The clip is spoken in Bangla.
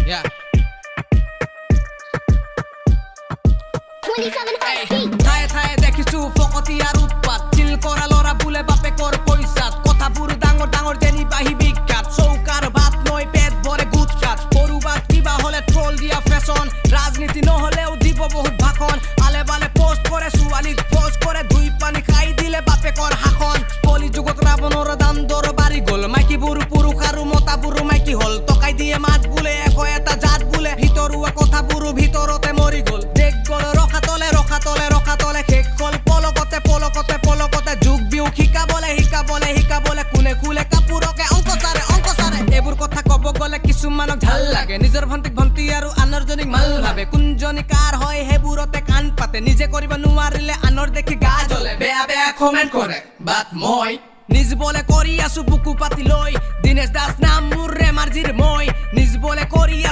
Yeah. 27 heartbeat. ঠায়ে ঠায়ে দেখিছো ফকতি আর উৎপাত চিল করা লরা বুলে বাপে কর পয়সাত কথা পুরো ডাঙর ডাঙর জেনি বাহি বিখ্যাত চৌকার ভাত নয় পেট ভরে গুটকাত করুবাত কিবা হলে ট্রোল দিয়া ফ্যাশন রাজনীতি নহলেও দিব বহুত ভাখন আলে বালে পোস্ট করে সুয়ালিত পোস্ট করে দুই পানি খাই দিলে বাপে কর হাখন কলি যুগত রাবণর দাম দর বাড়ি গল মাইকি বুরু পুরুষ আৰু মতা বুরু মাইকি হল টকাই দিয়ে মাত বুলে এশ এটা জাত বুলে ভিতৰুৱা কথা বুরু ভিতৰতে মৰি গল দেখ গল ৰখা তলে ৰখা তলে ৰখা তলে শেষ গল পলকতে পলকতে পলকতে যুগ বিয়োগ শিকাবলে শিকাবলে শিকাবলে কোনে খুলে কাপোৰকে অংক চাৰে এইবোৰ কথা কব গলে কিছুমানক ঝাল লাগে নিজৰ ভন্টিক ভন্টি আৰু আনৰ জনীক মাল ভাবে কোনজনী কাৰ হয় সেইবোৰতে কাণ পাতে নিজে কৰিব নোৱাৰিলে আনৰ দেখি গা জ্বলে বেয়া বেয়া কমেন্ট কৰে বাট মই নিজ বলে কৰি আছো বুকু পাতি লৈ দিনেশ দাস নাম মোৰ ৰে মাৰ্জিৰ মই নিজ বলে কৰি